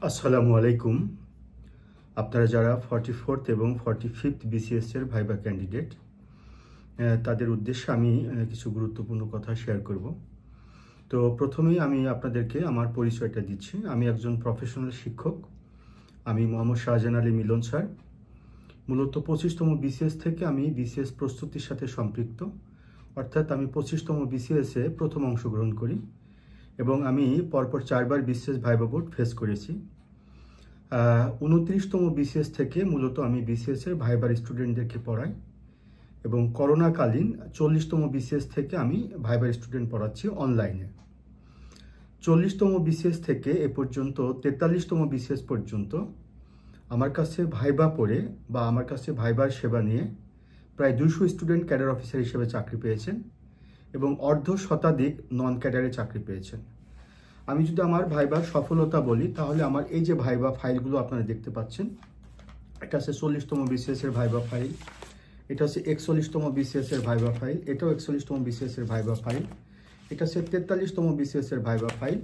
আসসালামু আলাইকুম। আপনারা যারা 44th এবং 45th BCS এর ভাইবা ক্যান্ডিডেট, তাদের উদ্দেশ্যে আমি কিছু গুরুত্বপূর্ণ কথা শেয়ার করব। তো প্রথমেই আমি আপনাদেরকে আমার পরিচয়টা দিচ্ছি। আমি একজন প্রফেশনাল শিক্ষক। আমি মোহাম্মদ শাহজাহান আলী মিলন স্যার। মূলত 25তম BCS থেকে আমি BCS প্রস্তুতির সাথে সম্পৃক্ত, অর্থাৎ আমি 25তম BCS এ প্রথম অংশগ্রহণ করি এবং আমি পরপর 4বার BCS ভাইবা বোর্ড ফেস করেছি। 29তম BCS থেকে মূলত আমি BCS এর ভাইবার স্টুডেন্টদেরকে পড়াই এবং করোনাকালীন 40তম BCS থেকে আমি ভাইবার স্টুডেন্ট পড়াচ্ছি অনলাইনে। 40তম BCS থেকে এ পর্যন্ত 43তম BCS পর্যন্ত আমার কাছে ভাইবা পড়ে বা আমার কাছে ভাইবার সেবা নিয়ে প্রায় 200 স্টুডেন্ট ক্যাডার অফিসার হিসেবে চাকরি পেয়েছেন এবং অর্ধ শতাধিক নন ক্যাডারে চাকরি পেয়েছেন। আমি যদি আমার ভাইবার সফলতা বলি, তাহলে আমার এই যে ভাইবা ফাইলগুলো আপনারা দেখতে পাচ্ছেন, এটা হচ্ছে 40তম BCS এর ভাইবা ফাইল, এটা হচ্ছে 41তম BCS এর ভাইবা ফাইল, এটাও 41তম BCS এর ভাইবা ফাইল, এটা হচ্ছে 43তম BCS এর ভাইবা ফাইল।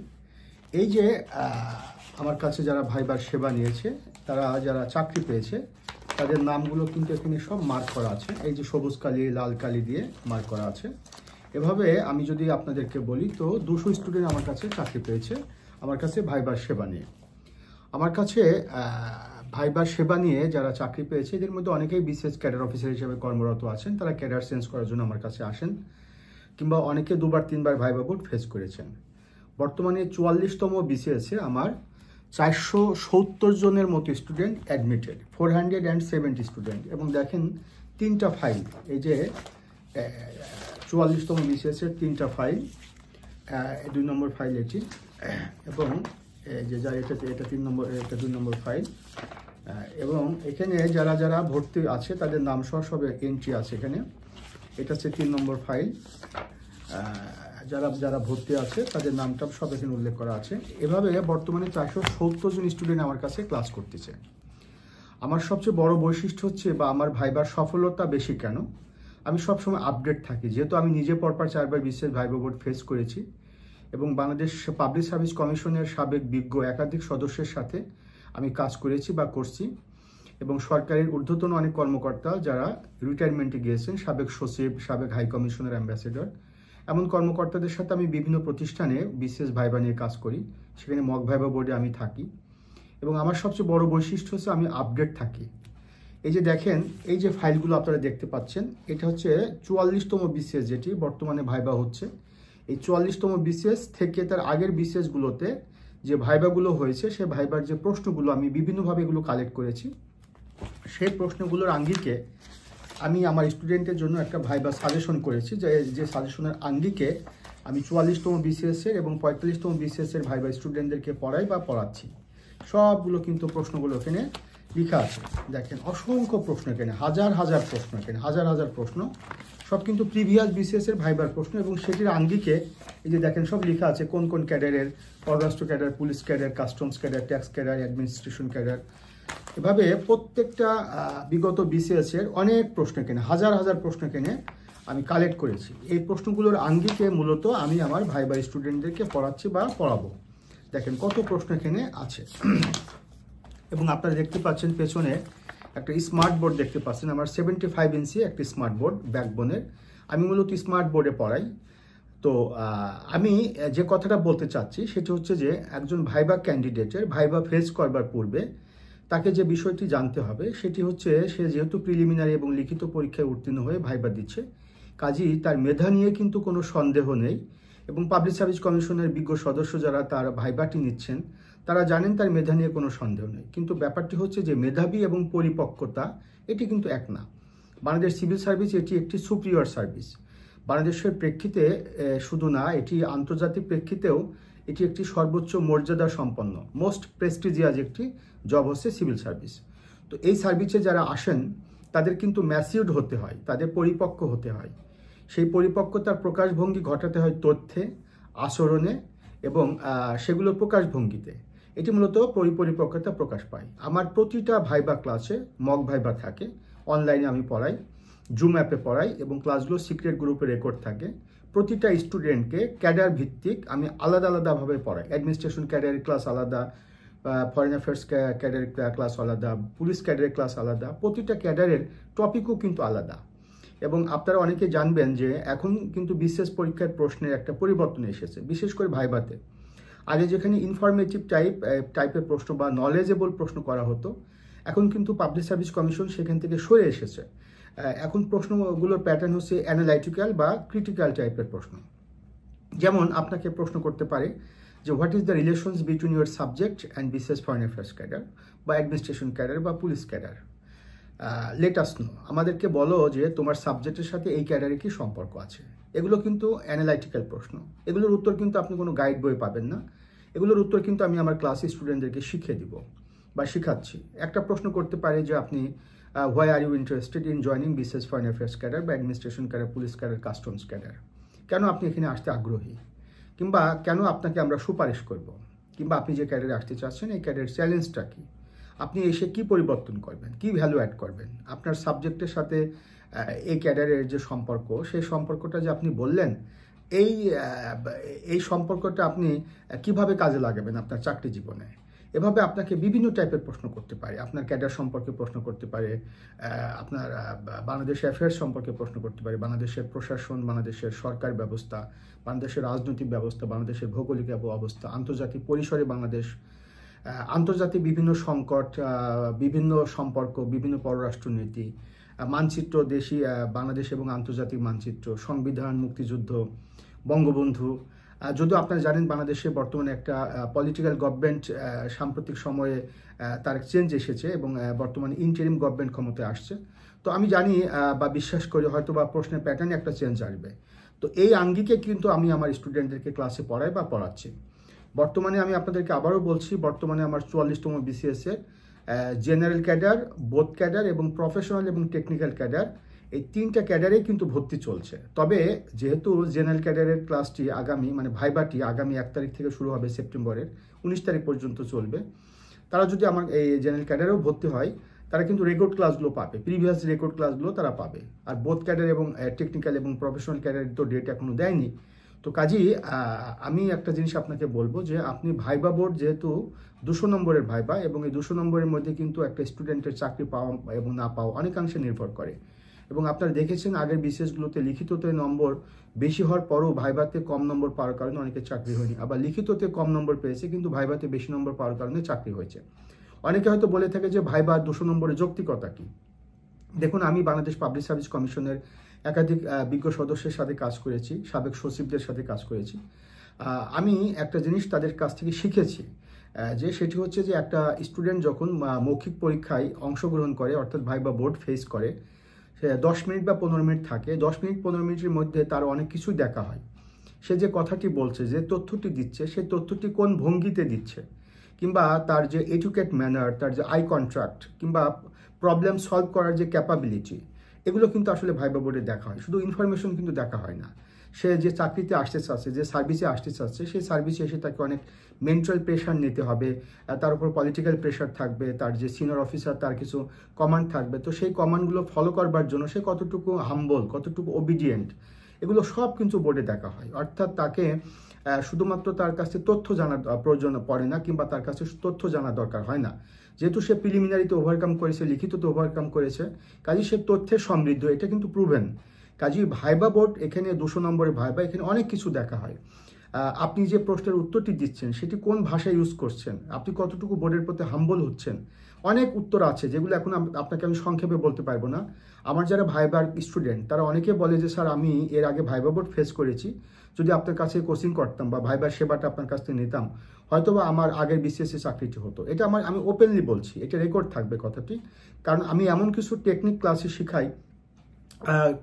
এই যে আমার কাছে যারা ভাইবার সেবা নিয়েছে, তারা যারা চাকরি পেয়েছে, তাদের নামগুলো কিন্তু এখানে সব মার্ক করা আছে। এই যে সবুজ কালি লাল কালি দিয়ে মার্ক করা আছে। এভাবে আমি যদি আপনাদেরকে বলি, তো 200 স্টুডেন্ট আমার কাছে চাকরি পেয়েছে আমার কাছে ভাইবার সেবা নিয়ে। আমার কাছে ভাইবার সেবা নিয়ে যারা চাকরি পেয়েছে, এদের মধ্যে অনেকেই BCS ক্যাডার অফিসার হিসেবে কর্মরত আছেন। তারা ক্যাডার চেঞ্জ করার জন্য আমার কাছে আসেন, কিংবা অনেকে 2বার 3বার ভাইবা বোর্ড ফেস করেছেন। বর্তমানে 44তম BCS এ আমার 470 জনের মতো স্টুডেন্ট অ্যাডমিটেড, 470 স্টুডেন্ট। এবং দেখেন 3টা ফাইল, এই যে 44তম BCS এর 3টা ফাইল, 2 নম্বর ফাইল এটি, এবং যে যা এটা 3 নম্বর, এটা 2 নম্বর ফাইল। এবং এখানে যারা যারা ভর্তি আছে তাদের নাম সহ সব এন্ট্রি আছে এখানে। এটা হচ্ছে 3 নম্বর ফাইল। যারা যারা ভর্তি আছে তাদের নামটা সব এখানে উল্লেখ করা আছে। এভাবে বর্তমানে 470 জন স্টুডেন্ট আমার কাছে ক্লাস করতেছে। আমার সবচেয়ে বড় বৈশিষ্ট্য হচ্ছে, বা আমার ভাইবার সফলতা বেশি কেন, আমি সবসময় আপডেট থাকি। যেহেতু আমি নিজে পরপর 4বার BCS ভাইবা বোর্ড ফেস করেছি এবং বাংলাদেশ পাবলিক সার্ভিস কমিশনের সাবেক বিজ্ঞ একাধিক সদস্যের সাথে আমি কাজ করেছি বা করছি, এবং সরকারের ঊর্ধ্বতন অনেক কর্মকর্তা যারা রিটায়ারমেন্টে গিয়েছেন, সাবেক সচিব, সাবেক হাই কমিশনার, অ্যাম্বাসেডর, এমন কর্মকর্তাদের সাথে আমি বিভিন্ন প্রতিষ্ঠানে BCS ভাইবা নিয়ে কাজ করি। সেখানে মক ভাইবা বোর্ডে আমি থাকি এবং আমার সবচেয়ে বড় বৈশিষ্ট্য হচ্ছে আমি আপডেট থাকি। এই যে দেখেন, এই যে ফাইলগুলো আপনারা দেখতে পাচ্ছেন, এটা হচ্ছে 44তম BCS যেটি বর্তমানে ভাইবা হচ্ছে। এই 44তম BCS থেকে তার আগের BCS গুলোতে যে ভাইবাগুলো হয়েছে, সে ভাইবার যে প্রশ্নগুলো আমি বিভিন্নভাবে এগুলো কালেক্ট করেছি, সেই প্রশ্নগুলোর আঙ্গিকে আমি আমার স্টুডেন্টের জন্য একটা ভাইবা সাজেশন করেছি। যে সাজেশনের আঙ্গিকে আমি 44তম BCS এর এবং 45তম BCS এর ভাইবা স্টুডেন্টদেরকে পড়াই বা পড়াচ্ছি। সবগুলো কিন্তু প্রশ্নগুলো এখানে লেখা আছে। দেখেন অসংখ্য প্রশ্ন এখানে, হাজার হাজার প্রশ্ন, এখানে হাজার হাজার প্রশ্ন, সব কিন্তু প্রিভিয়াস BCS এর ভাইবার প্রশ্ন। এবং সেটির আঙ্গিকে এই যে দেখেন সব লেখা আছে কোন কোন ক্যাডারের, পররাষ্ট্র cadre, police cadre, customs cadre, tax cadre, administration cadre. এভাবে প্রত্যেকটা বিগত BCS এর অনেক প্রশ্ন এখানে, হাজার হাজার প্রশ্ন এখানে আমি কালেক্ট করেছি। এই প্রশ্নগুলোর আঙ্গিকে মূলত আমি আমার ভাইবার স্টুডেন্টদেরকে পড়াচ্ছি বা পড়াবো। দেখেন কত প্রশ্ন এখানে আছে। এবং আপনারা দেখতে পাচ্ছেন পেছনে একটা স্মার্ট বোর্ড দেখতে পাচ্ছেন। আমার 75 ইঞ্চি একটা স্মার্ট বোর্ড ব্যাকবোনের। আমি মূলত স্মার্ট বোর্ডে পড়াই। তো আমি যে কথাটা বলতে চাচ্ছি সেটা হচ্ছে যে, একজন ভাইবা ক্যান্ডিডেটের ভাইবা ফেস করবার পূর্বে তাকে যে বিষয়টি জানতে হবে সেটি হচ্ছে, সে যেহেতু প্রিলিমিনারি এবং লিখিত পরীক্ষায় উত্তীর্ণ হয়ে ভাইবা দিচ্ছে, কাজেই তার মেধা নিয়ে কিন্তু কোনো সন্দেহ নেই। এবং পাবলিক সার্ভিস কমিশনের বিজ্ঞ সদস্য যারা তার ভাইবাটি নিচ্ছেন, তারা জানেন তার মেধা নিয়ে কোনো সন্দেহ নেই। কিন্তু ব্যাপারটি হচ্ছে যে, মেধাবী এবং পরিপক্কতা এটি কিন্তু এক না। বাংলাদেশ সিভিল সার্ভিস এটি একটি সুপিরিয়র সার্ভিস। বাংলাদেশের প্রেক্ষিতে শুধু না, এটি আন্তর্জাতিক প্রেক্ষিতেও এটি একটি সর্বোচ্চ মর্যাদা সম্পন্ন, মোস্ট প্রেস্টিজিয়াস একটি জব হচ্ছে সিভিল সার্ভিস। তো এই সার্ভিসে যারা আসেন তাদের কিন্তু ম্যাচিউরড হতে হয়, তাদের পরিপক্ক হতে হয়। সেই পরিপক্কতার প্রকাশভঙ্গি ঘটাতে হয় তথ্যে, আচরণে এবং সেগুলোর প্রকাশভঙ্গিতে। এটি মূলত পরিপক্কতা প্রকাশ পায়। আমার প্রতিটা ভাইবা ক্লাসে মক ভাইবা থাকে, অনলাইনে আমি পড়াই, জুম অ্যাপে পড়াই এবং ক্লাসগুলো সিক্রেট গ্রুপে রেকর্ড থাকে। প্রতিটা স্টুডেন্টকে ক্যাডার ভিত্তিক আমি আলাদা আলাদাভাবে পড়াই। অ্যাডমিনিস্ট্রেশন ক্যাডারের ক্লাস আলাদা, ফরেন অ্যাফেয়ার্স ক্যাডারের ক্লাস আলাদা, পুলিশ ক্যাডারের ক্লাস আলাদা, প্রতিটা ক্যাডারের টপিকও কিন্তু আলাদা। এবং আপনারা অনেকে জানবেন যে এখন কিন্তু বিশেষ পরীক্ষার প্রশ্নের একটা পরিবর্তন এসেছে, বিশেষ করে ভাইভাতে। আগে যেখানে ইনফরমেটিভ টাইপের প্রশ্ন বা নলেজেবল প্রশ্ন করা হতো, এখন কিন্তু পাবলিক সার্ভিস কমিশন সেখান থেকে সরে এসেছে। এখন প্রশ্নগুলোর প্যাটার্ন হচ্ছে অ্যানালাইটিক্যাল বা ক্রিটিক্যাল টাইপের প্রশ্ন। যেমন আপনাকে প্রশ্ন করতে পারে যে what is the relations between your subject and বিশেষ ফরেন অ্যাফেয়ার্স ক্যাডার বা অ্যাডমিনিস্ট্রেশন ক্যাডার বা police cadre. Let us no, আমাদেরকে বলো যে তোমার সাবজেক্টের সাথে এই ক্যাডারে কি সম্পর্ক আছে। এগুলো কিন্তু অ্যানালাইটিক্যাল প্রশ্ন, এগুলোর উত্তর কিন্তু আপনি কোনো গাইড বই পাবেন না। এগুলোর উত্তর কিন্তু আমি আমার ক্লাসে স্টুডেন্টদেরকে শিখিয়ে দিব বা শিখাচ্ছি। একটা প্রশ্ন করতে পারে যে আপনি why are you interested in joining বিশেষ ফরেন অ্যাফেয়ার্স ক্যাডার বা administration cadre, police cadre, customs cadre. কেন আপনি এখানে আসতে আগ্রহী, কিংবা কেন আপনাকে আমরা সুপারিশ করব, কিংবা আপনি যে ক্যাডারে আসতে চাচ্ছেন এই ক্যাডারের চ্যালেঞ্জটা কি, আপনি এসে কি পরিবর্তন করবেন, কি ভ্যালু অ্যাড করবেন, আপনার সাবজেক্টের সাথে এই ক্যাডারের যে সম্পর্ক, সেই সম্পর্কটা যে আপনি বললেন, এই সম্পর্কটা আপনি কিভাবে কাজে লাগাবেন আপনার চাকরি জীবনে। এভাবে আপনাকে বিভিন্ন টাইপের প্রশ্ন করতে পারে। আপনার ক্যাডার সম্পর্কে প্রশ্ন করতে পারে, আপনার বাংলাদেশ অ্যাফেয়ার্স সম্পর্কে প্রশ্ন করতে পারে, বাংলাদেশের প্রশাসন, বাংলাদেশের সরকার ব্যবস্থা, বাংলাদেশের রাজনৈতিক ব্যবস্থা, বাংলাদেশের ভৌগোলিক অবস্থা, আন্তর্জাতিক পরিসরে বাংলাদেশ, আন্তর্জাতিক বিভিন্ন সংকট, বিভিন্ন সম্পর্ক, বিভিন্ন পররাষ্ট্রনীতি, মানচিত্র, দেশি বাংলাদেশ এবং আন্তর্জাতিক মানচিত্র, সংবিধান, মুক্তিযুদ্ধ, বঙ্গবন্ধু। যদিও আপনারা জানেন বাংলাদেশে বর্তমানে একটা পলিটিক্যাল গভর্নমেন্ট সাম্প্রতিক সময়ে তার চেঞ্জ এসেছে এবং বর্তমানে ইন্টারিম গভর্নমেন্ট ক্ষমতায় আসছে। তো আমি জানি বা বিশ্বাস করি হয়তো বা প্রশ্নের প্যাটার্নে একটা চেঞ্জ আসবে। তো এই আঙ্গিকে কিন্তু আমি আমার স্টুডেন্টদেরকে ক্লাসে পড়াই বা পড়াচ্ছি। বর্তমানে আমি আপনাদেরকে আবারও বলছি, বর্তমানে আমার 44তম বিসিএসের জেনারেল ক্যাডার, বোথ ক্যাডার এবং প্রফেশনাল এবং টেকনিক্যাল ক্যাডার, এই তিনটা ক্যাডারেই কিন্তু ভর্তি চলছে। তবে যেহেতু জেনারেল ক্যাডারের ক্লাসটি আগামী ভাইবাটি আগামী 1 তারিখ থেকে শুরু হবে, সেপ্টেম্বরের 19 তারিখ পর্যন্ত চলবে। তারা যদি আমার এই জেনারেল ক্যাডারেও ভর্তি হয়, তারা কিন্তু রেকর্ড ক্লাসগুলো পাবে, প্রিভিয়াস রেকর্ড ক্লাসগুলো তারা পাবে। আর বোথ ক্যাডার এবং টেকনিক্যাল এবং প্রফেশনাল ক্যাডারের তো ডেট এখনো দেয়নি। তো কাজেই আমি একটা জিনিস আপনাকে বলবো যে আপনি ভাইবা বোর্ড যেহেতু 200 নম্বরের ভাইবা, এবং এই 200 নম্বরের মধ্যে কিন্তু একটা স্টুডেন্টের চাকরি পাওয়া এবং না পাওয়া অনেকাংশে নির্ভর করে। এবং আপনারা দেখেছেন আগের বিসিএসগুলোতে লিখিততে নম্বর বেশি হওয়ার পরও ভাইভাতে কম নম্বর পাওয়ার কারণে অনেকের চাকরি হয়নি, আবার লিখিততে কম নম্বর পেয়েছে কিন্তু ভাইভাতে বেশি নম্বর পাওয়ার কারণে চাকরি হয়েছে। অনেকে হয়তো বলে থাকে যে ভাইবা 200 নম্বরের যৌক্তিকতা কি। দেখুন, আমি বাংলাদেশ পাবলিক সার্ভিস কমিশনের একাধিক বিজ্ঞ সদস্যের সাথে কাজ করেছি, সাবেক সচিবদের সাথে কাজ করেছি। আমি একটা জিনিস তাদের কাছ থেকে শিখেছি, যে সেটি হচ্ছে যে একটা স্টুডেন্ট যখন মৌখিক পরীক্ষায় অংশগ্রহণ করে, অর্থাৎ ভাইবা বোর্ড ফেস করে, সে 10 মিনিট বা 15 মিনিট থাকে। 10 মিনিট 15 মিনিটের মধ্যে তার অনেক কিছুই দেখা হয়। সে যে কথাটি বলছে, যে তথ্যটি দিচ্ছে, সেই তথ্যটি কোন ভঙ্গিতে দিচ্ছে, কিংবা তার যে এডুকেট ম্যানার, তার যে আই কন্ট্রাক্ট, কিংবা প্রবলেম সলভ করার যে ক্যাপাবিলিটি, এগুলো কিন্তু আসলে ভাইবা বোর্ডে দেখা হয়। শুধু ইনফরমেশন কিন্তু দেখা হয় না। সে যে চাকরিতে আসতে চাচ্ছে, যে সার্ভিসে আসতে চাচ্ছে, সেই সার্ভিসে এসে তাকে অনেক মেন্টাল প্রেশার নিতে হবে, তার উপর পলিটিক্যাল প্রেশার থাকবে, তার যে সিনিয়র অফিসার তার কিছু কমান্ড থাকবে। তো সেই কমান্ডগুলো ফলো করবার জন্য সে কতটুকু হাম্বল, কতটুকু ওবিডিয়েন্ট, এগুলো সব কিন্তু বোর্ডে দেখা হয়। অর্থাৎ তাকে শুধুমাত্র তার কাছে তথ্য জানার প্রয়োজন পড়ে না, কিংবা তার কাছে তথ্য জানার দরকার হয় না। যেহেতু সে প্রিলিমিনারিতে ওভারকাম করেছে, লিখিততে ওভারকাম করেছে, কাজেই সে তথ্যের সমৃদ্ধ, এটা কিন্তু প্রুভেন। কাজেই ভাইবা বোর্ড এখানে 200 নম্বরের ভাইবা, এখানে অনেক কিছু দেখা হয়। আপনি যে প্রশ্নের উত্তরটি দিচ্ছেন সেটি কোন ভাষা ইউজ করছেন, আপনি কতটুকু বোর্ডের প্রতি হাম্বল হচ্ছেন, অনেক উত্তর আছে যেগুলো এখন আপনাকে আমি সংক্ষেপে বলতে পারবো না। আমার যারা ভাইবার স্টুডেন্ট তারা অনেকে বলে যে স্যার আমি এর আগে ভাইবা বোর্ড ফেস করেছি, যদি আপনার কাছে কোচিং করতাম বা ভাইবার সেবাটা আপনার কাছ থেকে নিতাম, হয়তোবা আমার আগের বিসিএসসি চাকরিটি হতো। এটা আমি ওপেনলি বলছি, এটা রেকর্ড থাকবে কথাটি, কারণ আমি এমন কিছু টেকনিক ক্লাসে শিখাই,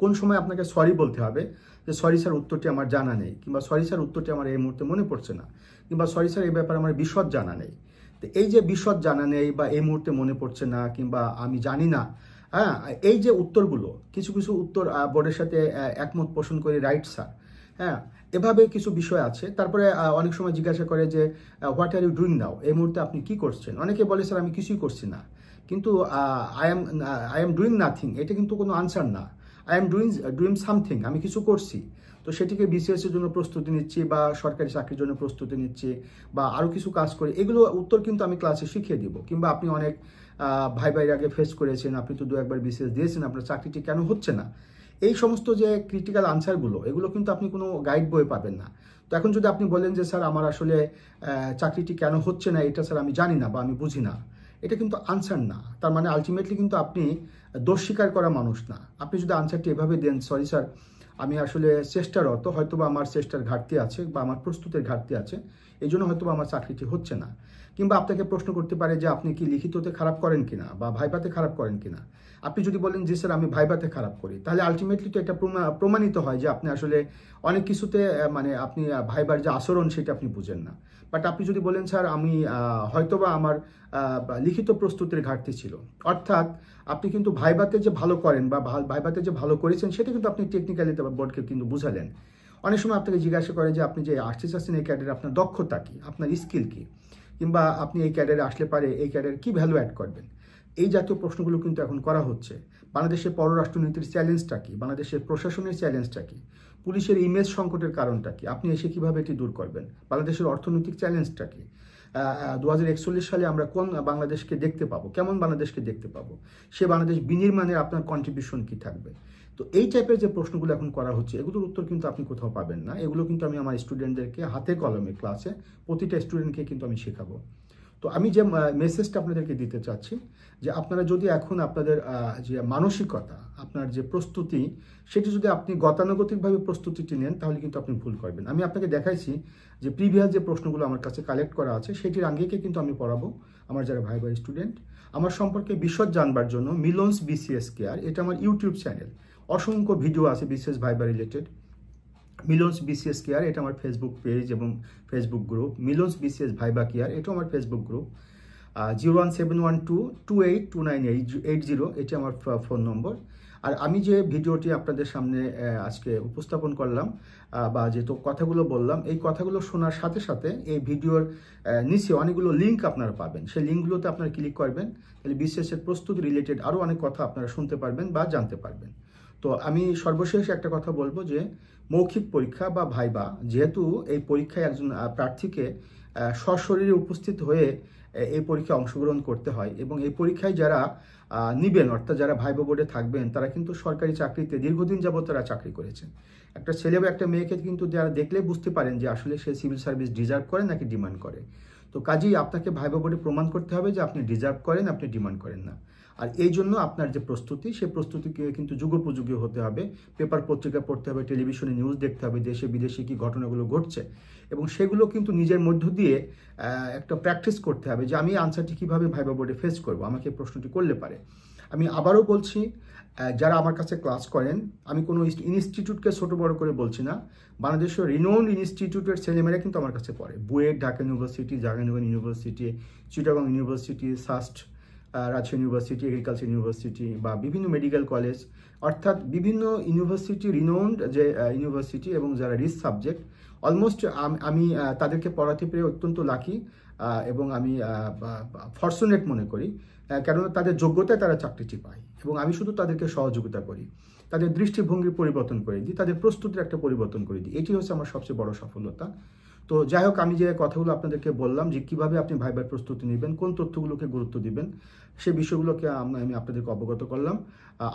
কোন সময় আপনাকে সরি বলতে হবে, যে সরি স্যার উত্তরটি আমার জানা নেই, কিংবা সরি স্যার উত্তরটি আমার এই মুহূর্তে মনে পড়ছে না, কিংবা সরি স্যার এই ব্যাপারে আমার বিশদ জানা নেই। তো এই যে বিশদ জানা নেই বা এই মুহূর্তে মনে পড়ছে না কিংবা আমি জানি না, হ্যাঁ, এই যে উত্তরগুলো, কিছু কিছু উত্তর বোর্ডের সাথে একমত পোষণ করে রাইট স্যার, হ্যাঁ, এভাবে কিছু বিষয় আছে। তারপরে অনেক সময় জিজ্ঞাসা করে যে what are you doing now, এই মুহূর্তে আপনি কি করছেন। অনেকে বলে স্যার আমি কিছুই করছি না, কিন্তু আই এম ডুইং নাথিং, এটা কিন্তু কোনো আনসার না। আই এম ডুইং সামথিং, আমি কিছু করছি। তো সেটিকে বিসিএস এর জন্য প্রস্তুতি নিচ্ছি বা সরকারি চাকরির জন্য প্রস্তুতি নিচ্ছি বা আরও কিছু কাজ করি, এগুলো উত্তর কিন্তু আমি ক্লাসে শিখিয়ে দিব। কিংবা আপনি অনেক ভাই আগে ফেস করেছেন, আপনি তো 2-1 বার বিসিএস দিয়েছেন, আপনার চাকরিটি কেন হচ্ছে না, এই সমস্ত যে ক্রিটিক্যাল আনসারগুলো, এগুলো কিন্তু আপনি কোনো গাইড বই পাবেন না। তো এখন যদি আপনি বলেন যে স্যার আমার আসলে চাকরিটি কেন হচ্ছে না এটা স্যার আমি জানি না বা আমি বুঝি না, এটা কিন্তু আনসার না। তার মানে আলটিমেটলি কিন্তু আপনি দোষ স্বীকার করা মানুষ না। আপনি যদি আনসারটি এভাবে দেন, সরি স্যার আমি আসলে চেষ্টারত, হয়তো বা আমার চেষ্টার ঘাটতি আছে বা আমার প্রস্তুতের ঘাটতি আছে, এই জন্য হয়তো বা আমার চাকরিটি হচ্ছে না। কিংবা আপনাকে প্রশ্ন করতে পারে যে আপনি কি লিখিততে খারাপ করেন কিনা বা ভাইভাতে খারাপ করেন কিনা। আপনি যদি বলেন যে স্যার আমি ভাইভাতে খারাপ করি, তাহলে আলটিমেটলি তো এটা প্রমাণিত হয় যে আপনি আসলে অনেক কিছুতে মানে আপনি ভাইবার যে আচরণ সেটা আপনি বুঝেন না। বাট আপনি যদি বলেন স্যার আমি হয়তোবা আমার লিখিত প্রস্তুতির ঘাটতি ছিল, অর্থাৎ আপনি কিন্তু ভাইভাতে যে ভালো করেন বা ভাইভাতে যে ভালো করেছেন সেটা কিন্তু আপনি টেকনিক্যালি বোর্ডকে কিন্তু বুঝালেন। অনেক সময় আপনাকে জিজ্ঞাসা করে যে আপনি যে আসছেন এই ক্যাডারে আপনার দক্ষতা কী, আপনার স্কিল কী, কিংবা আপনি এই ক্যাডারে আসলে পারে এই ক্যাডারে কী ভ্যালু অ্যাড করবেন। এই জাতীয় প্রশ্নগুলো কিন্তু এখন করা হচ্ছে। বাংলাদেশের পররাষ্ট্রনীতির চ্যালেঞ্জটা কী, বাংলাদেশের প্রশাসনের চ্যালেঞ্জটা কী, পুলিশের ইমেজ সংকটের কারণটা কী, আপনি এসে কীভাবে এটি দূর করবেন, বাংলাদেশের অর্থনৈতিক চ্যালেঞ্জটা কী, 2041 সালে আমরা কোন বাংলাদেশকে দেখতে পাবো, কেমন বাংলাদেশকে দেখতে পাবো, সে বাংলাদেশ বিনির্মাণের আপনার কন্ট্রিবিউশন কী থাকবে। তো এই টাইপের যে প্রশ্নগুলো এখন করা হচ্ছে, এগুলোর উত্তর কিন্তু আপনি কোথাও পাবেন না। এগুলো কিন্তু আমি আমার স্টুডেন্টদেরকে হাতে কলমে ক্লাসে প্রতিটা স্টুডেন্টকে কিন্তু আমি শেখাবো। তো আমি যে মেসেজটা আপনাদেরকে দিতে চাচ্ছি যে আপনারা যদি এখন আপনাদের যে মানসিকতা, আপনার যে প্রস্তুতি, সেটি যদি আপনি গতানুগতিকভাবে প্রস্তুতিটি নেন, তাহলে কিন্তু আপনি ভুল করবেন। আমি আপনাকে দেখাইছি যে প্রিভিয়াস যে প্রশ্নগুলো আমার কাছে কালেক্ট করা আছে সেটির আঙ্গিকে কিন্তু আমি পড়াবো আমার যারা ভাই স্টুডেন্ট। আমার সম্পর্কে বিশদ জানবার জন্য মিলনস বিসিএস কেয়ার, এটা আমার ইউটিউব চ্যানেল, অসংখ্য ভিডিও আছে BCS viva related. Milon's BCS care, এটা আমার ফেসবুক পেজ এবং Facebook group. Milon's BCS viva care, এটাও আমার ফেসবুক গ্রুপ। 01712282980, এটি আমার ফোন নম্বর। আর আমি যে ভিডিওটি আপনাদের সামনে আজকে উপস্থাপন করলাম বা যে তো কথাগুলো বললাম, এই কথাগুলো শোনার সাথে সাথে এই ভিডিওর নিচে অনেকগুলো লিঙ্ক আপনারা পাবেন। সেই লিঙ্কগুলোতে আপনারা ক্লিক করবেন, তাহলে বিসিএসের প্রস্তুতি রিলেটেড আরও অনেক কথা আপনারা শুনতে পারবেন বা জানতে পারবেন। তো আমি সর্বশেষ একটা কথা বলবো যে মৌখিক পরীক্ষা বা ভাইবা, যেহেতু এই পরীক্ষায় একজন প্রার্থীকে সশরীরে উপস্থিত হয়ে এই পরীক্ষায় অংশগ্রহণ করতে হয় এবং এই পরীক্ষায় যারা নিবেন, অর্থাৎ যারা ভাইবা বোর্ডে থাকবেন, তারা কিন্তু সরকারি চাকরিতে দীর্ঘদিন যাবত তারা চাকরি করেছেন। একটা ছেলে বা একটা মেয়েকে কিন্তু যারা দেখলে বুঝতে পারেন যে আসলে সে সিভিল সার্ভিস ডিজার্ভ করে নাকি ডিমান্ড করে। তো কাজেই আপনাকে ভাইবা বোর্ডে প্রমাণ করতে হবে যে আপনি ডিজার্ভ করেন, আপনি ডিমান্ড করেন না। আর এই জন্য আপনার যে প্রস্তুতি, সেই প্রস্তুতিকে কিন্তু যুগোপযোগী হতে হবে। পেপার পত্রিকা পড়তে হবে, টেলিভিশনে নিউজ দেখতে হবে, দেশে বিদেশে কী ঘটনাগুলো ঘটছে, এবং সেগুলো কিন্তু নিজের মধ্য দিয়ে একটা প্র্যাকটিস করতে হবে যে আমি আনসারটি কীভাবে ভাইবা বোর্ডে ফেস করব, আমাকে প্রশ্নটি করলে পারে। আমি আবারও বলছি, যারা আমার কাছে ক্লাস করেন, আমি কোনো ইনস্টিটিউটকে ছোট বড় করে বলছি না, বাংলাদেশের রিনোন ইনস্টিটিউটের ছেলেমেয়েরা কিন্তু আমার কাছে পড়ে। BUET, Dhaka university, Jahangirnagar university, Chittagong university, SUST, Rajshahi university, agriculture university বা বিভিন্ন মেডিকেল কলেজ, অর্থাৎ বিভিন্ন ইউনিভার্সিটি, রিনোন্ড যে ইউনিভার্সিটি এবং যারা রিস্ক সাবজেক্ট, অলমোস্ট আমি তাদেরকে পড়াতে পেরে অত্যন্ত লাকি এবং আমি ফরচুনেট মনে করি, কেননা তাদের যোগ্যতায় তারা চাকরিটি পায় এবং আমি শুধু তাদেরকে সহযোগিতা করি, তাদের দৃষ্টিভঙ্গির পরিবর্তন করে দিই, তাদের প্রস্তুতির একটা পরিবর্তন করে দিই। এটি হচ্ছে আমার সবচেয়ে বড় সফলতা। তো যাই হোক, আমি যে কথাগুলো আপনাদেরকে বললাম যে কীভাবে আপনি ভাইবার প্রস্তুতি নেবেন, কোন তথ্যগুলোকে গুরুত্ব দিবেন, সে বিষয়গুলোকে আমি আপনাদেরকে অবগত করলাম।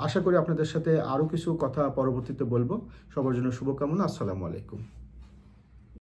আশা করি আপনাদের সাথে আরও কিছু কথা পরবর্তীতে বলবো। সবার জন্য শুভকামনা। আসসালামু আলাইকুম।